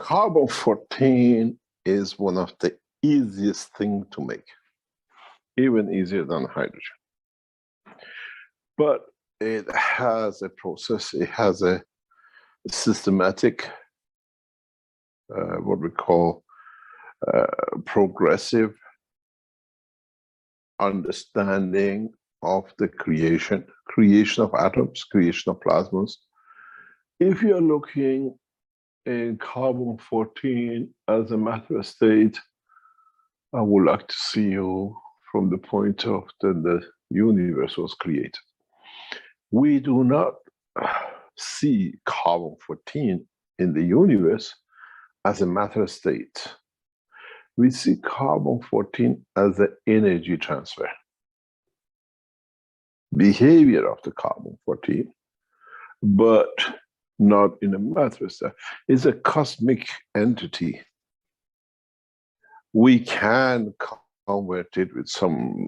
Carbon-14 is one of the easiest things to make, even easier than hydrogen. But it has a process, it has a systematic, what we call progressive understanding of the creation of atoms, creation of plasmas. If you're looking in carbon-14 as a matter state, I would like to see you from the point of the universe was created. We do not see carbon-14 in the universe as a matter state. We see carbon-14 as the energy transfer. Behavior of the carbon-14, but not in a matter state. It's a cosmic entity. We can convert it with some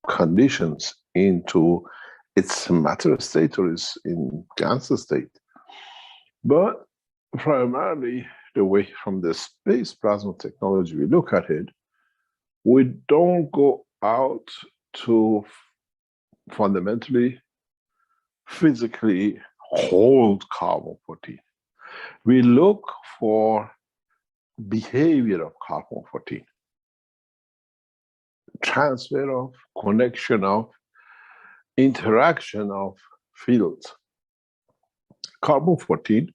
conditions into its matter state or its in gas state. But primarily, the way from the space plasma technology we look at it, we don't go out to fundamentally, physically hold carbon-14. We look for behavior of carbon-14. Transfer of, connection of, interaction of fields. Carbon-14,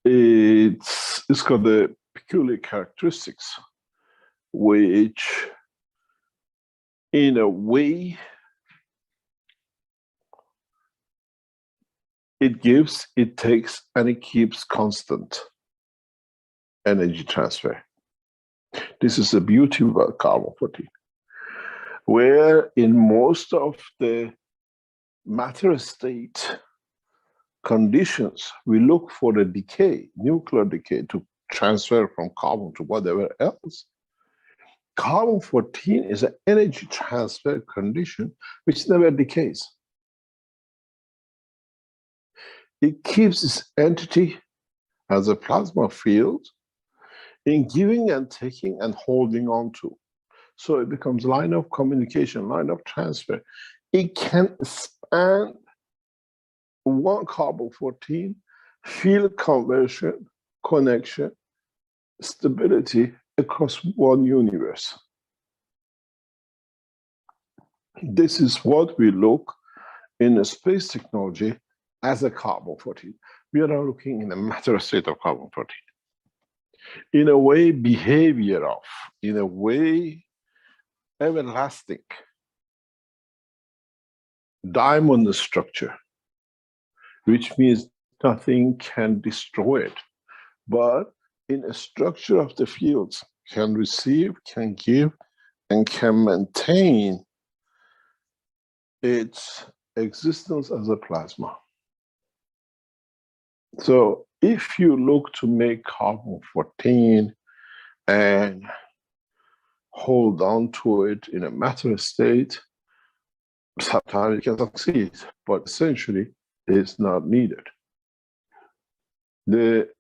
it's got the peculiar characteristics which, in a way, it gives, it takes, and it keeps constant energy transfer. This is the beauty about carbon-14. Where in most of the matter state conditions, we look for the decay, nuclear decay, to transfer from carbon to whatever else. Carbon-14 is an energy transfer condition which never decays. It keeps its entity as a plasma field in giving and taking and holding on to. So it becomes line of communication, line of transfer. It can span one carbon-14, field conversion, connection, stability across one universe. This is what we look in a space technology as a carbon-14. We are now looking in the matter state of carbon-14. In a way, behavior of, in a way, everlasting diamond structure, which means nothing can destroy it, but in a structure of the fields, can receive, can give, and can maintain its existence as a plasma. So if you look to make carbon-14 and hold on to it in a matter state, sometimes you can succeed, but essentially it's not needed. The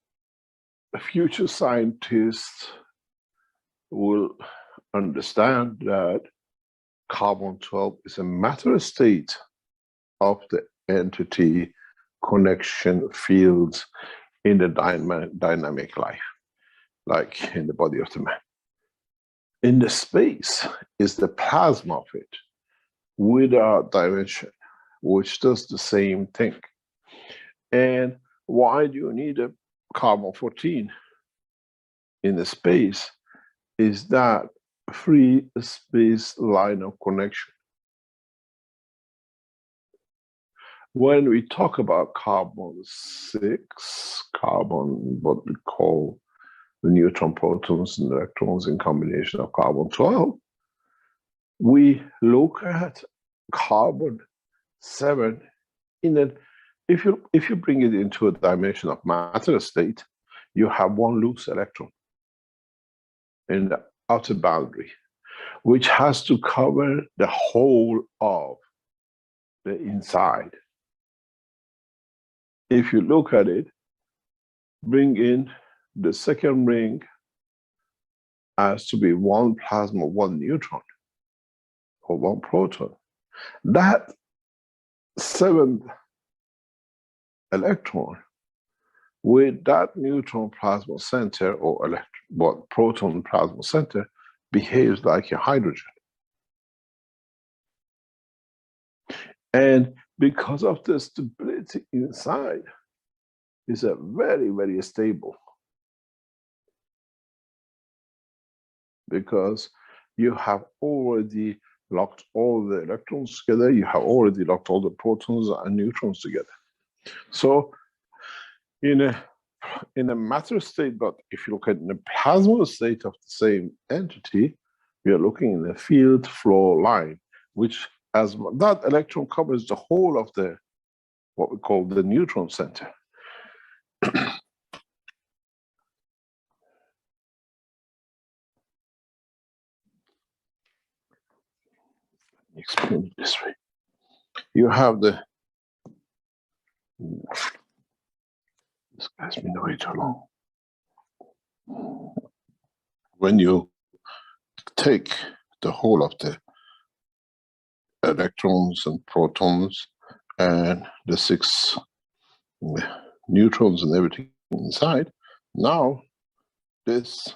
future scientists will understand that carbon-12 is a matter state of the entity connection fields in the dynamic life, like in the body of the man. In the space is the plasma of it without dimension, which does the same thing. And why do you need a carbon-14 in the space? Is that free space line of connection. When we talk about carbon-6, carbon, what we call the neutron, protons, and electrons in combination of carbon-12, we look at carbon-7 in that if you bring it into a dimension of matter state, you have one loose electron in the outer boundary, which has to cover the whole of the inside. If you look at it, bring in the second ring has to be one plasma, one neutron, or one proton. That seventh electron with that neutron plasma center or proton plasma center behaves like a hydrogen. And because of the stability inside, is a very, very stable. Because you have already locked all the electrons together, you have already locked all the protons and neutrons together. So in a matter state, but if you look at the plasma state of the same entity, we are looking in a field flow line, which as that electron covers the whole of the what we call the neutron center. Explain it this way. You have the this guy's been way too long. When you take the whole of the electrons and protons and the 6 neutrons and everything inside, now this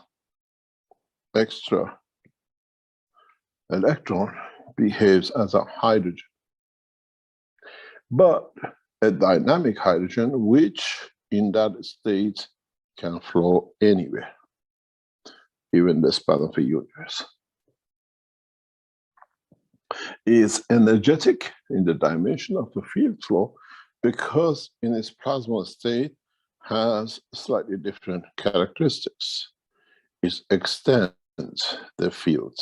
extra electron behaves as a hydrogen, but a dynamic hydrogen, which in that state can flow anywhere, even the span of a universe. Is energetic in the dimension of the field flow because in its plasma state has slightly different characteristics. It extends the field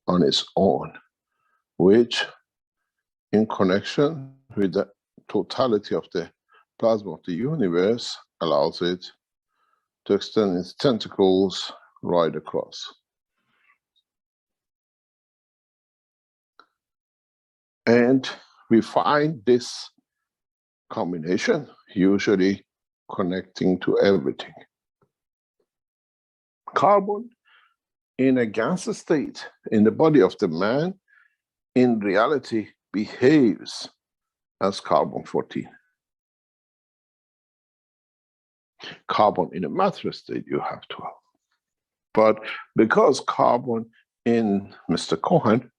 on its own, which in connection with the totality of the plasma of the universe allows it to extend its tentacles right across. And we find this combination usually connecting to everything. Carbon in a gas state in the body of the man in reality behaves as carbon-14. Carbon in a matter state you have 12. But because carbon in Mr. Cohen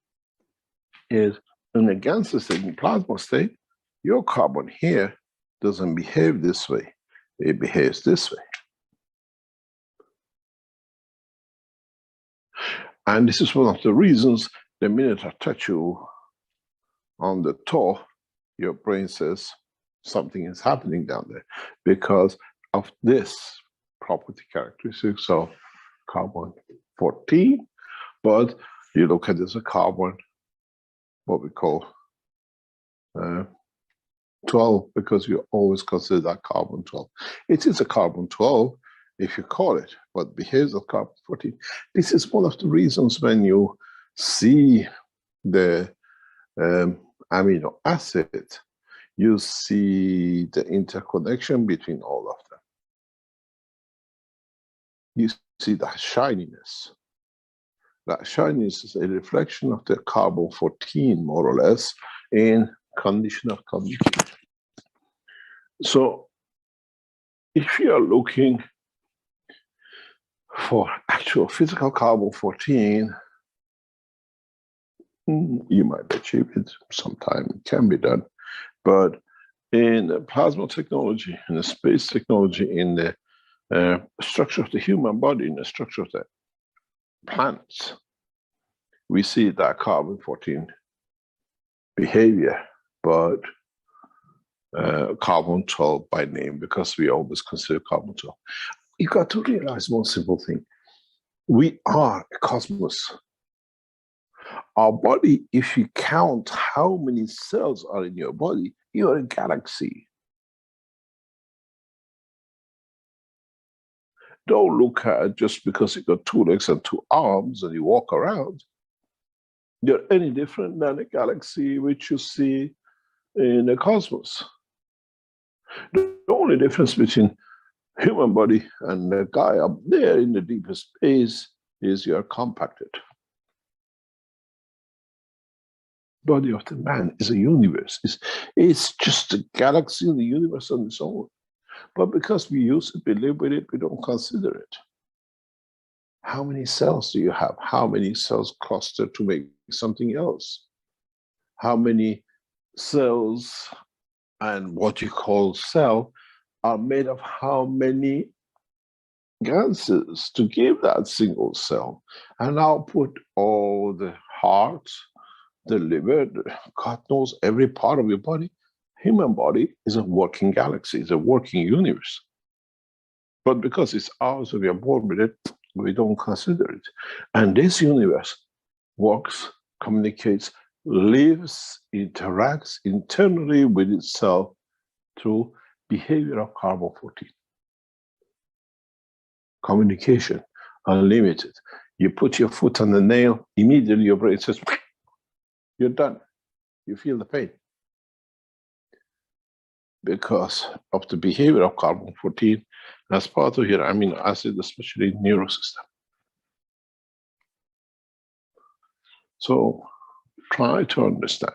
is in a gas state, in plasma state, your carbon here doesn't behave this way. It behaves this way. And this is one of the reasons the minute I touch you on the toe, your brain says something is happening down there because of this property characteristics of carbon-14. But you look at this as a carbon, what we call 12, because you always consider that carbon-12. It is a carbon-12 if you call it, but behaves as carbon-14. This is one of the reasons when you see the amino acid, you see the interconnection between all of them. You see that shininess. That shininess is a reflection of the carbon-14, more or less, in condition of communication. So, if you are looking for actual physical carbon-14, you might achieve it sometime, it can be done. But in plasma technology, in the space technology, in the structure of the human body, in the structure of the planets, we see that carbon-14 behavior, but carbon-12 by name, because we always consider carbon-12. You got to realize one simple thing. We are a cosmos. Our body, if you count how many cells are in your body, you are a galaxy. Don't look at it just because you got 2 legs and 2 arms and you walk around. You're any different than a galaxy which you see in the cosmos. The only difference between human body, and the guy up there in the deepest space is your compacted. Body of the man is a universe. It's just a galaxy in the universe on its own. But because we use it, we live with it, we don't consider it. How many cells do you have? How many cells cluster to make something else? How many cells and what you call cell are made of how many gases to give that single cell? And I'll put all the heart, the liver, God knows every part of your body. Human body is a working galaxy, it's a working universe. But because it's ours, we are born with it, we don't consider it. And this universe works, communicates, lives, interacts internally with itself through behavior of carbon-14. Communication, unlimited. You put your foot on the nail, immediately your brain says, you're done. You feel the pain. Because of the behavior of carbon-14 as part of your amino acid, especially neurosystem. So try to understand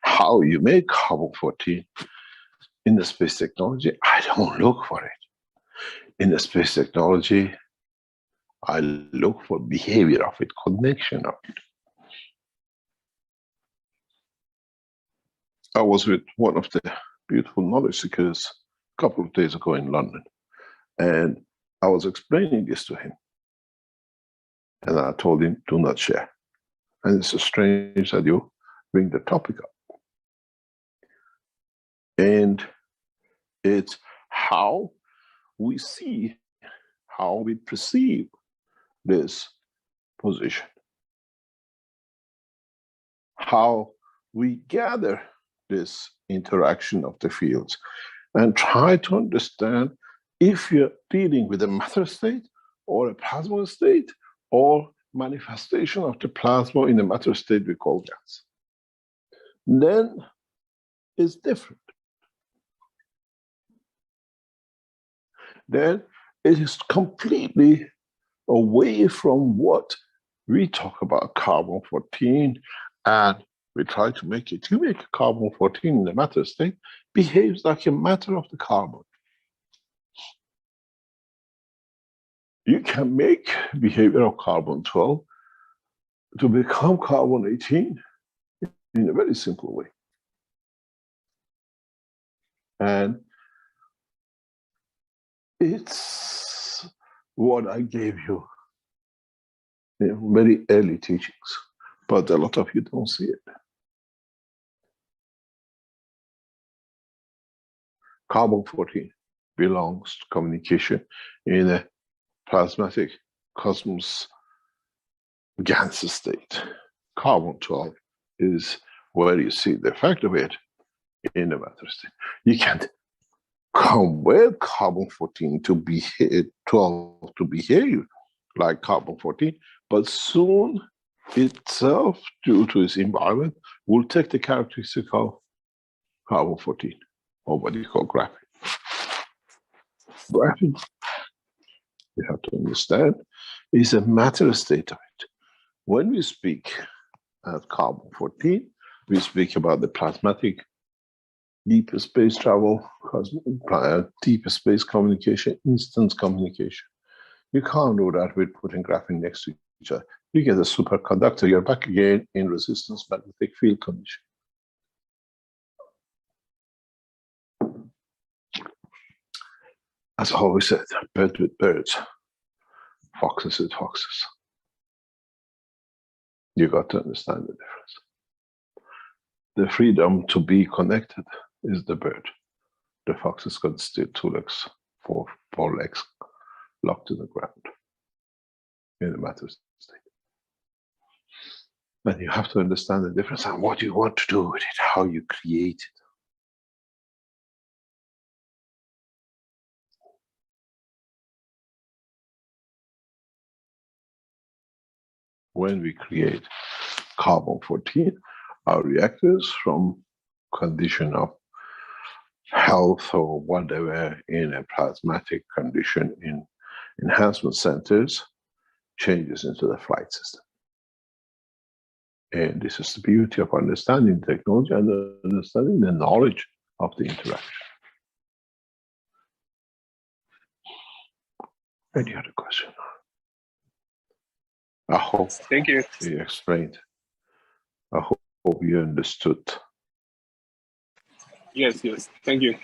how you make carbon-14 in the space technology. I don't look for it. In the space technology, I look for behavior of it, connection of it. I was with one of the beautiful knowledge seekers a couple of days ago in London, and I was explaining this to him. And I told him, do not share. And it's so strange that you bring the topic up. And it's how we see, how we perceive this position. How we gather this interaction of the fields and try to understand if you're dealing with a matter state or a plasma state or manifestation of the plasma in a matter state we call gas. Then it's different. Then it is completely away from what we talk about carbon-14, and we try to make it. You make carbon-14 in the matter state, behaves like a matter of the carbon. You can make behavior of carbon-12 to become carbon-18 in a very simple way. And it's what I gave you in very early teachings, but a lot of you don't see it. Carbon-14 belongs to communication in a plasmatic cosmos Gans state. Carbon-12 is where you see the effect of it in the matter state. You can't convert carbon-14 to behave, 12 to behave like carbon-14, but soon itself, due to its environment, will take the characteristic of carbon-14, or what you call graphene. Graphene, you have to understand, is a matter state of it. When we speak at carbon-14, we speak about the plasmatic deep space travel, deep space communication, instant communication. You can't do that with putting graphene next to each other. You get a superconductor, you're back again in resistance magnetic field condition. As I always said, birds with birds, foxes with foxes. You got to understand the difference. The freedom to be connected is the bird. The fox has got still 2 legs, four legs locked to the ground in the matter state. And you have to understand the difference and what you want to do with it, how you create it. When we create carbon-14, our reactors from condition of health or whatever in a plasmatic condition in enhancement centers changes into the flight system. And this is the beauty of understanding technology and understanding the knowledge of the interaction. Any other question? I hope Thank you. we explained. I hope you understood. Yes, yes. Thank you.